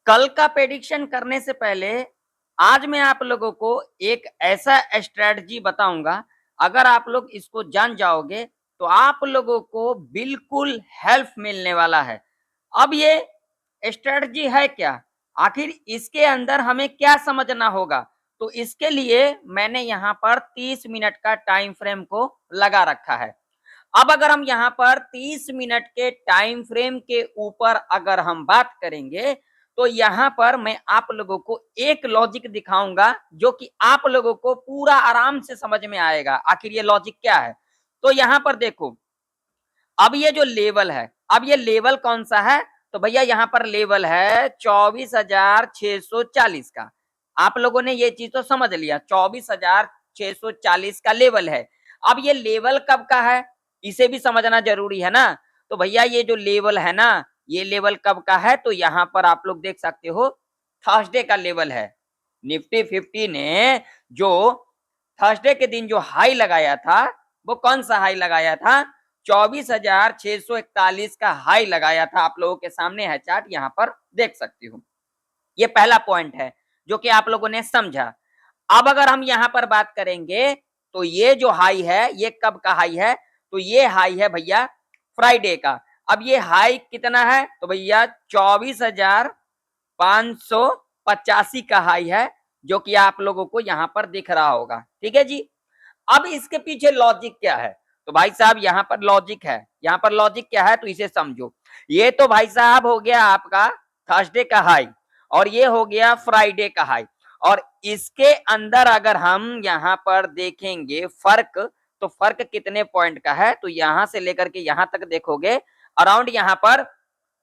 कल का प्रेडिक्शन करने से पहले आज मैं आप लोगों को एक ऐसा स्ट्रेटजी बताऊंगा। अगर आप लोग इसको जान जाओगे तो आप लोगों को बिल्कुल हेल्प मिलने वाला है। अब ये स्ट्रेटजी है क्या? आखिर इसके अंदर हमें क्या समझना होगा? तो इसके लिए मैंने यहाँ पर 30 मिनट का टाइम फ्रेम को लगा रखा है। अब अगर हम यहाँ पर 30 मिनट के टाइम फ्रेम के ऊपर अगर हम बात करेंगे तो यहाँ पर मैं आप लोगों को एक लॉजिक दिखाऊंगा जो कि आप लोगों को पूरा आराम से समझ में आएगा आखिर ये लॉजिक क्या है। तो यहाँ पर देखो, अब ये जो लेवल है, अब ये लेवल कौन सा है? तो भैया यहाँ पर लेवल है 24,640 का। आप लोगों ने ये चीज तो समझ लिया, 24,640 का लेवल है। अब ये लेवल कब का है इसे भी समझना जरूरी है ना। तो भैया ये जो लेवल है ना, ये लेवल कब का है? तो यहाँ पर आप लोग देख सकते हो थर्सडे का लेवल है। निफ्टी 50 ने जो थर्सडे के दिन जो हाई लगाया था वो कौन सा हाई लगाया था? 24,641 का हाई लगाया था। आप लोगों के सामने है चार्ट, यहाँ पर देख सकते हो। ये पहला पॉइंट है जो कि आप लोगों ने समझा। अब अगर हम यहाँ पर बात करेंगे तो ये जो हाई है ये कब का हाई है? तो ये हाई है भैया फ्राइडे का। अब ये हाई कितना है? तो भैया 24,585 का हाई है जो कि आप लोगों को यहाँ पर दिख रहा होगा। ठीक है जी। अब इसके पीछे लॉजिक क्या है? तो भाई साहब यहाँ पर लॉजिक है, यहाँ पर लॉजिक क्या है तो इसे समझो। ये तो भाई साहब हो गया आपका थर्सडे का हाई और ये हो गया फ्राइडे का हाई। और इसके अंदर अगर हम यहाँ पर देखेंगे फर्क, तो फर्क कितने पॉइंट का है? तो यहां से लेकर के यहां तक देखोगे अराउंड यहाँ पर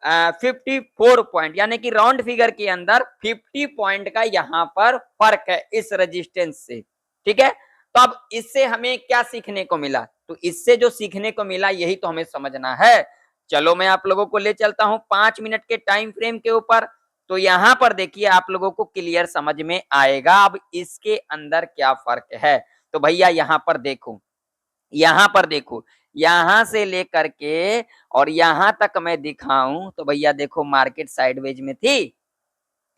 54 पॉइंट, यानी कि राउंड फिगर के अंदर 50 पॉइंट का यहाँ पर फर्क है इस रेजिस्टेंस से। ठीक है, तो अब इससे हमें क्या सीखने को मिला? तो इससे जो सीखने को मिला यही तो हमें समझना है। चलो मैं आप लोगों को ले चलता हूं 5 मिनट के टाइम फ्रेम के ऊपर। तो यहां पर देखिए आप लोगों को क्लियर समझ में आएगा अब इसके अंदर क्या फर्क है। तो भैया यहां पर देखो, यहां पर देखो, यहां से लेकर के और यहां तक मैं दिखाऊं तो भैया देखो मार्केट साइडवेज में थी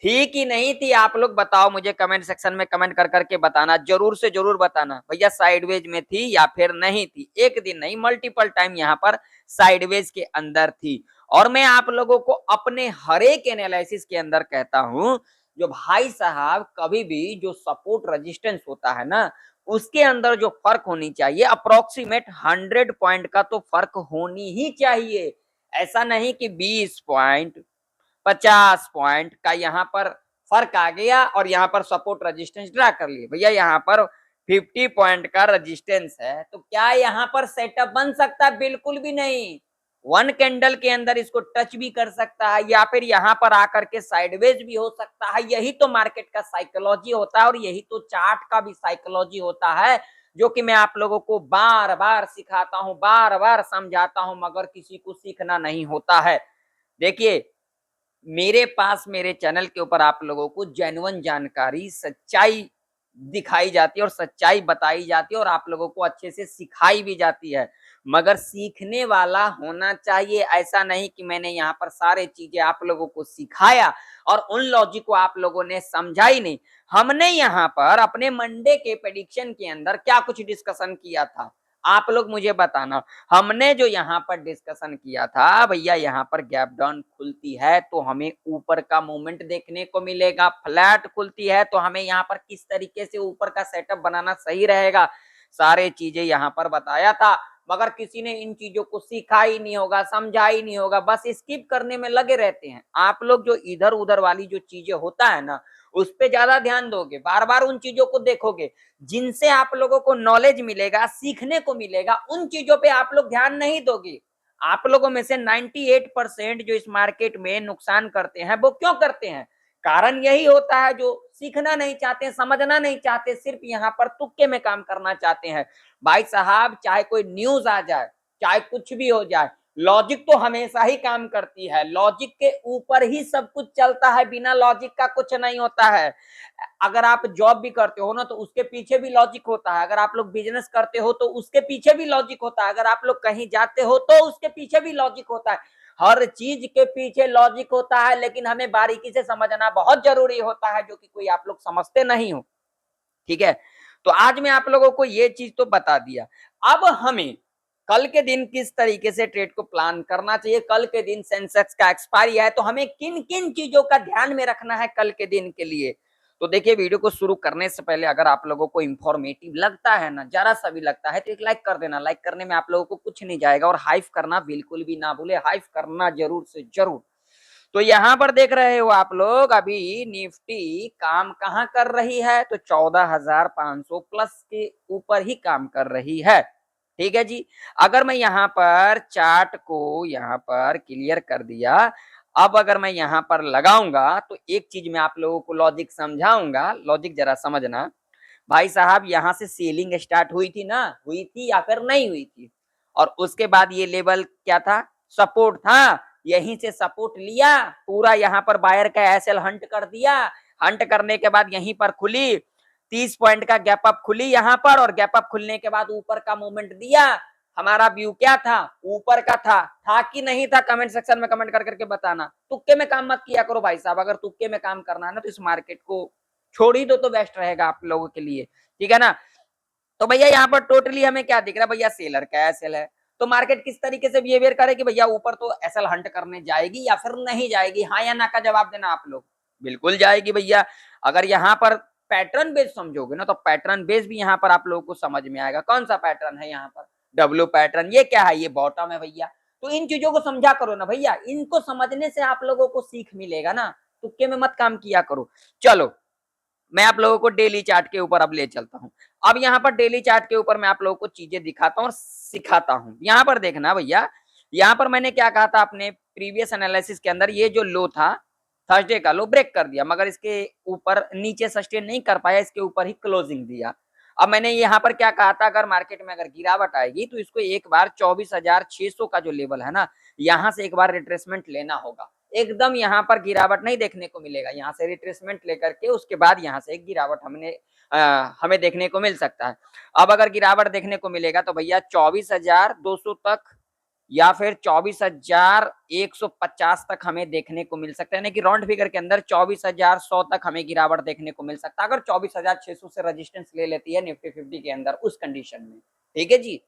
कि नहीं थी? आप लोग बताओ मुझे कमेंट सेक्शन में कमेंट कर करके बताना, जरूर से जरूर बताना भैया साइडवेज में थी या फिर नहीं थी। एक दिन नहीं मल्टीपल टाइम यहाँ पर साइडवेज के अंदर थी। और मैं आप लोगों को अपने हर एक एनालिसिस के अंदर कहता हूं जो भाई साहब कभी भी जो सपोर्ट रेजिस्टेंस होता है ना उसके अंदर जो फर्क होनी चाहिए अप्रोक्सीमेट 100 पॉइंट का तो फर्क होनी ही चाहिए। ऐसा नहीं कि 20 पॉइंट 50 पॉइंट का यहाँ पर फर्क आ गया और यहाँ पर सपोर्ट रेजिस्टेंस ड्रा कर लिए। भैया यहाँ पर 50 पॉइंट का रेजिस्टेंस है तो क्या यहाँ पर सेटअप बन सकता है? बिल्कुल भी नहीं। वन कैंडल के अंदर इसको टच भी कर सकता है या फिर यहाँ पर आकर के साइडवेज भी हो सकता है। यही तो मार्केट का साइकोलॉजी होता है और यही तो चार्ट का भी साइकोलॉजी होता है जो कि मैं आप लोगों को बार बार सिखाता हूं, बार बार समझाता हूं, मगर किसी को सीखना नहीं होता है। देखिए मेरे पास मेरे चैनल के ऊपर आप लोगों को जेन्युइन जानकारी सच्चाई दिखाई जाती है और सच्चाई बताई जाती है और आप लोगों को अच्छे से सिखाई भी जाती है, मगर सीखने वाला होना चाहिए। ऐसा नहीं कि मैंने यहाँ पर सारे चीजें आप लोगों को सिखाया और उन लॉजिक को आप लोगों ने समझा ही नहीं। हमने यहाँ पर अपने मंडे के प्रेडिक्शन के अंदर क्या कुछ डिस्कशन किया था आप लोग मुझे बताना। हमने जो यहाँ पर डिस्कशन किया था भैया यहाँ पर गैप डाउन खुलती है तो हमें ऊपर का मूवमेंट देखने को मिलेगा, फ्लैट खुलती है तो हमें यहाँ पर किस तरीके से ऊपर का सेटअप बनाना सही रहेगा, सारे चीजें यहाँ पर बताया था। मगर किसी ने इन चीजों को सीखा ही नहीं होगा, समझा ही नहीं होगा, बस स्किप करने में लगे रहते हैं। आप लोग जो इधर उधर वाली जो चीजें होता है ना उस पे ज्यादा ध्यान दोगे, बार बार उन चीजों को देखोगे जिनसे आप लोगों को नॉलेज मिलेगा, सीखने को मिलेगा, उन चीजों पे आप लोग ध्यान नहीं दोगे। आप लोगों में से 98% जो इस मार्केट में नुकसान करते हैं वो क्यों करते हैं? कारण यही होता है जो सीखना नहीं चाहते, समझना नहीं चाहते, सिर्फ यहाँ पर तुक्के में काम करना चाहते हैं। भाई साहब चाहे कोई न्यूज आ जाए, चाहे कुछ भी हो जाए, लॉजिक तो हमेशा ही काम करती है। लॉजिक के ऊपर ही सब कुछ चलता है, बिना लॉजिक का कुछ नहीं होता है। अगर आप जॉब भी करते हो ना तो उसके पीछे भी लॉजिक होता है, अगर आप लोग बिजनेस करते हो तो उसके पीछे भी लॉजिक होता है, अगर आप लोग कहीं जाते हो तो उसके पीछे भी लॉजिक होता है। हर चीज के पीछे लॉजिक होता है, लेकिन हमें बारीकी से समझना बहुत जरूरी होता है, जो कि कोई आप लोग समझते नहीं हो। ठीक है, तो आज मैं आप लोगों को ये चीज तो बता दिया। अब हमें कल के दिन किस तरीके से ट्रेड को प्लान करना चाहिए, कल के दिन सेंसेक्स का एक्सपायरी है तो हमें किन किन चीजों का ध्यान में रखना है कल के दिन के लिए। तो देखिए, वीडियो को शुरू करने से पहले अगर आप लोगों को इंफॉर्मेटिव लगता है ना, जरा सा भी लगता है, तो एक लाइक कर देना। लाइक करने में आप लोगों को कुछ नहीं जाएगा, और हाइप करना बिल्कुल भी ना भूले, हाइप करना जरूर से जरूर। तो यहाँ पर देख रहे हो आप लोग, अभी निफ्टी काम कहाँ कर रही है, तो 14,500 प्लस के ऊपर ही काम कर रही है। ठीक है जी। अगर मैं यहाँ पर चार्ट को यहाँ पर क्लियर कर दिया, अब अगर मैं यहाँ पर लगाऊंगा तो एक चीज मैं आप लोगों को लॉजिक समझाऊंगा, लॉजिक जरा समझना। भाई साहब, यहाँ से सेलिंग स्टार्ट हुई थी ना, हुई थी या फिर नहीं हुई थी, और उसके बाद ये लेवल क्या था, सपोर्ट था। यहीं से सपोर्ट लिया, पूरा यहाँ पर बायर का एसएल हंट कर दिया। हंट करने के बाद यहीं पर खुली, 30 पॉइंट का गैप अप खुली यहाँ पर, और गैप अप खुलने के बाद ऊपर का मूवमेंट दिया। हमारा व्यू क्या था, ऊपर का था कि नहीं था, कमेंट सेक्शन में कमेंट कर करके बताना। तुक्के में काम मत किया करो भाई साहब, अगर तुक्के में काम करना है ना तो इस मार्केट को छोड़ ही दो तो बेस्ट रहेगा आप लोगों के लिए। ठीक है ना। तो भैया यहाँ पर टोटली हमें क्या दिख रहा है, भैया सेलर का एसएल है। तो मार्केट किस तरीके से बिहेवियर करे कि भैया ऊपर तो एसएल हंट करने जाएगी या फिर नहीं जाएगी, हाँ या ना का जवाब देना आप लोग। बिल्कुल जाएगी भैया। अगर यहाँ पर पैटर्न बेस समझोगे ना, तो पैटर्न बेस भी यहाँ पर आप लोगों को समझ में आएगा। कौन सा पैटर्न है यहाँ पर, डब्ल्यू पैटर्न, ये क्या है, ये बॉटम है भैया। तो इन चीजों को समझा करो ना भैया, इनको समझने से आप लोगों को सीख मिलेगा ना, तुक्के में मत काम किया करो। चलो, मैं आप लोगों को डेली चार्ट के ऊपर अब ले चलता हूं। अब यहाँ पर डेली चार्ट के ऊपर मैं आप लोगों को चीजें दिखाता हूँ और सिखाता हूँ। यहाँ पर देखना भैया, यहाँ पर मैंने क्या कहा था अपने प्रीवियस एनालिसिस के अंदर, ये जो लो था थर्सडे का लो ब्रेक कर दिया, मगर इसके ऊपर नीचे सस्टेन नहीं कर पाया, इसके ऊपर ही क्लोजिंग दिया। अब मैंने यहाँ पर क्या कहा था, अगर मार्केट में अगर गिरावट आएगी तो इसको एक बार 24,600 का जो लेवल है ना, यहाँ से एक बार रिट्रेसमेंट लेना होगा। एकदम यहाँ पर गिरावट नहीं देखने को मिलेगा, यहाँ से रिट्रेसमेंट लेकर के उसके बाद यहाँ से एक गिरावट हमें देखने को मिल सकता है। अब अगर गिरावट देखने को मिलेगा तो भैया 24,200 तक या फिर 24,150 तक हमें देखने को मिल सकता है, यानी कि राउंड फिगर के अंदर 24,100 तक हमें गिरावट देखने को मिल सकता है, अगर 24,600 से रजिस्टेंस ले लेती है निफ्टी 50 के अंदर उस कंडीशन में। ठीक है जी।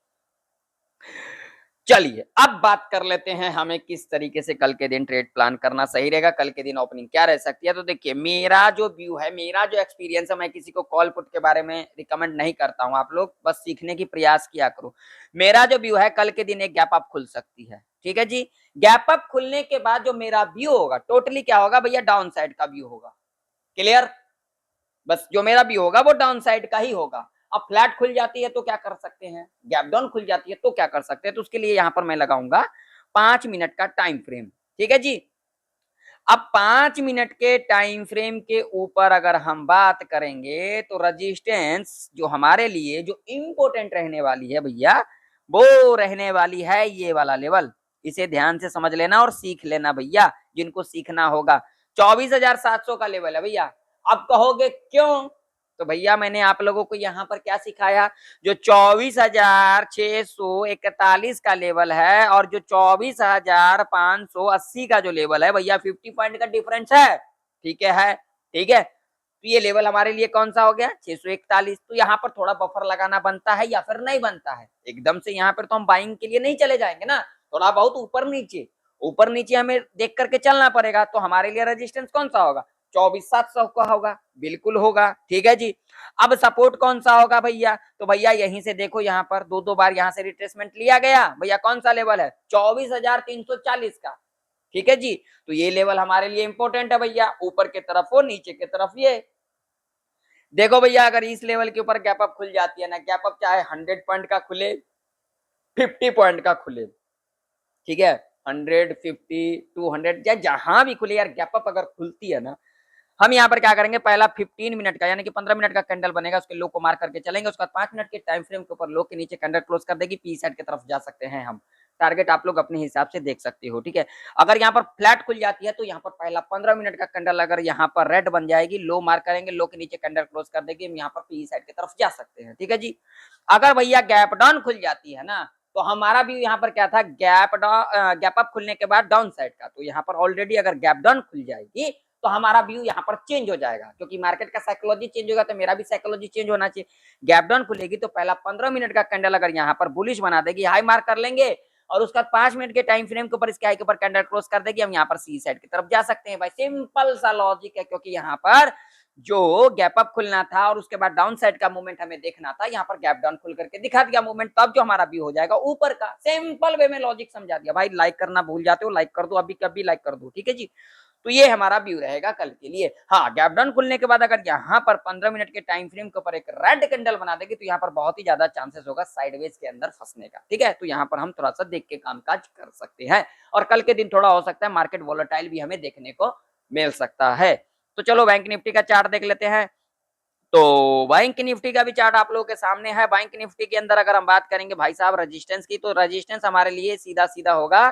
चलिए, अब बात कर लेते हैं हमें किस तरीके से कल के दिन ट्रेड प्लान करना सही रहेगा, कल के दिन ओपनिंग क्या रह सकती है। तो देखिए, मेरा जो व्यू है, मेरा जो एक्सपीरियंस है, मैं किसी को कॉल पुट के बारे में रिकमेंड नहीं करता हूं, आप लोग बस सीखने की प्रयास किया करो। मेरा जो व्यू है, कल के दिन एक गैप अप खुल सकती है। ठीक है जी। गैप अप खुलने के बाद जो मेरा व्यू होगा टोटली क्या होगा भैया, डाउन साइड का व्यू होगा। क्लियर। बस जो मेरा व्यू होगा वो डाउन साइड का ही होगा। अब फ्लैट खुल जाती है तो क्या कर सकते हैं, गैप डाउन खुल जाती है तो क्या कर सकते हैं, तो उसके लिए यहां पर मैं लगाऊंगा 5 मिनट का टाइम फ्रेम। ठीक है जी। अब 5 मिनट के टाइम फ्रेम के ऊपर अगर हम बात करेंगे तो रजिस्टेंस जो हमारे लिए जो इंपॉर्टेंट रहने वाली है भैया, वो रहने वाली है ये वाला लेवल। इसे ध्यान से समझ लेना और सीख लेना भैया, जिनको सीखना होगा। 24,700 का लेवल है भैया। अब कहोगे क्यों, तो भैया मैंने आप लोगों को यहाँ पर क्या सिखाया, जो 24,641 का लेवल है और जो 24,580 का जो लेवल है भैया, 50 पॉइंट का डिफरेंस है। ठीक है। ठीक है, तो ये लेवल हमारे लिए कौन सा हो गया, 641। तो यहाँ पर थोड़ा बफर लगाना बनता है या फिर नहीं बनता है, एकदम से यहाँ पर तो हम बाइंग के लिए नहीं चले जाएंगे ना, थोड़ा बहुत ऊपर नीचे हमें देख करके चलना पड़ेगा। तो हमारे लिए रेजिस्टेंस कौन सा होगा, 24,700 का होगा, बिल्कुल होगा। ठीक है जी। अब सपोर्ट कौन सा होगा भैया, तो भैया यहीं से देखो, यहाँ पर दो बार यहाँ से रिट्रेसमेंट लिया गया भैया, कौन सा लेवल है, 24,340 का। ठीक है जी। तो ये लेवल हमारे लिए इंपॉर्टेंट है भैया, ऊपर की तरफ हो नीचे की तरफ ये देखो भैया, अगर इस लेवल के ऊपर गैप अप खुल जाती है ना, गैप अप चाहे 100 पॉइंट का खुले, 50 पॉइंट का खुले, ठीक है, 150 200 या जहां भी खुले यार, गैप अप अगर खुलती है ना, हम यहाँ पर क्या करेंगे, पहला 15 मिनट का यानी कि 15 मिनट का कैंडल बनेगा, उसके लो को मार करके चलेंगे, उसके बाद 5 मिनट के टाइम फ्रेम के ऊपर लो के नीचे कैंडल क्लोज कर देगी, पी साइड की तरफ जा सकते हैं हम। टारगेट आप लोग अपने हिसाब से देख सकते हो। ठीक है, अगर यहाँ पर फ्लैट खुल जाती है तो यहाँ पर पहला 15 मिनट का कैंडल अगर यहाँ पर रेड बन जाएगी, लो मार करेंगे, लो के नीचे कैंडल क्लोज कर देगी, हम यहाँ पर पी साइड की तरफ जा सकते हैं। ठीक है जी। अगर भैया गैप डाउन खुल जाती है ना, तो हमारा व्यू यहाँ पर क्या था, गैप अप खुलने के बाद डाउन साइड का। तो यहाँ पर ऑलरेडी अगर गैप डाउन खुल जाएगी तो हमारा व्यू यहाँ पर चेंज हो जाएगा, क्योंकि मार्केट का साइकोलॉजी चेंज होगा तो मेरा भी साइकोलॉजी चेंज होना चाहिए। गैप डाउन खुलेगी तो पहला 15 मिनट का कैंडल अगर यहाँ पर बुलिश बना देगी, हाई मार्क कर लेंगे, और उसका 5 मिनट के टाइम फ्रेम के ऊपर इसके हाई के ऊपर कैंडल क्लोज कर देगी, हम यहाँ पर सी साइड की तरफ जा सकते हैं भाई। सिंपल सा लॉजिक है, क्योंकि यहाँ पर जो गैप अप खुलना था और उसके बाद डाउन साइड का मूवमेंट हमें देखना था, यहाँ पर गैप डाउन खुल करके दिखा दिया मूवमेंट, तब जो हमारा व्यू हो जाएगा ऊपर का। सिंपल वे में लॉजिक समझा दिया भाई। लाइक करना भूल जाते हो, लाइक कर दो अभी, कभी लाइक कर दो, ठीक है जी। तो ये हमारा व्यू रहेगा कल के लिए। हाँ, गैप डाउन खुलने के बाद अगर यहाँ पर 15 मिनट के टाइम फ्रेम के ऊपर एक रेड कैंडल बना देगी तो यहाँ पर बहुत ही ज्यादा चांसेस होगा साइडवेज के अंदर फंसने का, ठीक है। तो यहाँ पर हम थोड़ा सा देख के कामकाज कर सकते हैं, और कल के दिन थोड़ा हो सकता है मार्केट वोलेटाइल भी हमें देखने को मिल सकता है। तो चलो बैंक निफ्टी का चार्ट देख लेते हैं। तो बैंक निफ्टी का भी चार्ट आप लोगों के सामने है। बैंक निफ्टी के अंदर अगर हम बात करेंगे भाई साहब रेजिस्टेंस की, तो रेजिस्टेंस हमारे लिए सीधा सीधा होगा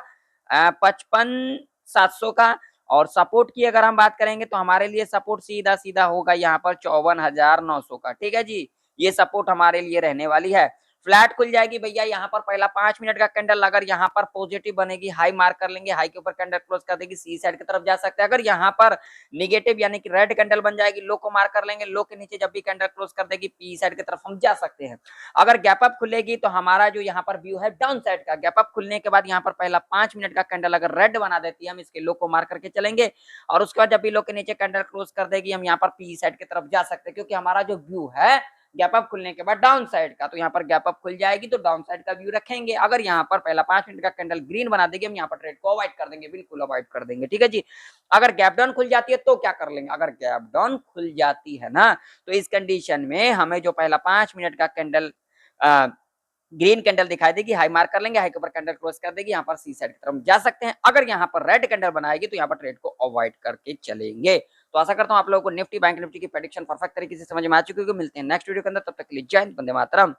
55,700 का, और सपोर्ट की अगर हम बात करेंगे तो हमारे लिए सपोर्ट सीधा सीधा होगा यहाँ पर 54,900 का, ठीक है जी। ये सपोर्ट हमारे लिए रहने वाली है। फ्लैट खुल जाएगी भैया यहाँ पर पहला 5 मिनट का कैंडल अगर यहाँ पर पॉजिटिव बनेगी, हाई मार्क कर लेंगे, हाई के ऊपर कैंडल क्लोज कर देगी, सी साइड की तरफ जा सकते हैं। अगर यहाँ पर निगेटिव यानी कि रेड कैंडल बन जाएगी, लो को मार्क कर लेंगे, लो के नीचे जब भी कैंडल क्लोज कर देगी, पी साइड की तरफ हम जा सकते हैं। अगर गैप अप खुलेगी तो हमारा जो यहाँ पर व्यू है डाउन साइड का। गैप अप खुलने के बाद यहाँ पर पहला 5 मिनट का कैंडल अगर रेड बना देती है, हम इसके लो को मार्क करके चलेंगे, और उसके बाद जब भी लो के नीचे कैंडल क्लोज कर देगी, हम यहाँ पर पी साइड की तरफ जा सकते हैं, क्योंकि हमारा जो व्यू है गैप अप खुलने के बाद डाउन साइड का। तो यहाँ पर गैप अप खुल जाएगी तो डाउन साइड का व्यू रखेंगे। अगर यहाँ पर पहला 5 मिनट का कैंडल ग्रीन बना देगी, हम यहाँ पर ट्रेड को अवॉइड कर देंगे, बिल्कुल अवॉइड कर देंगे, ठीक है जी। अगर गैप डाउन खुल जाती है तो क्या कर लेंगे, अगर गैप डाउन खुल जाती है ना, तो इस कंडीशन में हमें जो पहला 5 मिनट का कैंडल ग्रीन कैंडल दिखाई देगी, हाई मार्क कर लेंगे, हाई के ऊपर कैंडल क्लोज कर देगी, यहाँ पर सी साइड की तरफ जा सकते हैं। अगर यहाँ पर रेड कैंडल बनाएगी तो यहाँ पर ट्रेड को अवॉइड करके चलेंगे। तो आशा करता हूँ आप लोगों को निफ्टी बैंक निफ्टी की प्रेडिक्शन परफेक्ट तरीके से समझ में आ चुकी होगी। मिलते हैं नेक्स्ट वीडियो के अंदर, तब तक के लिए जय हिंद, वंदे मातरम।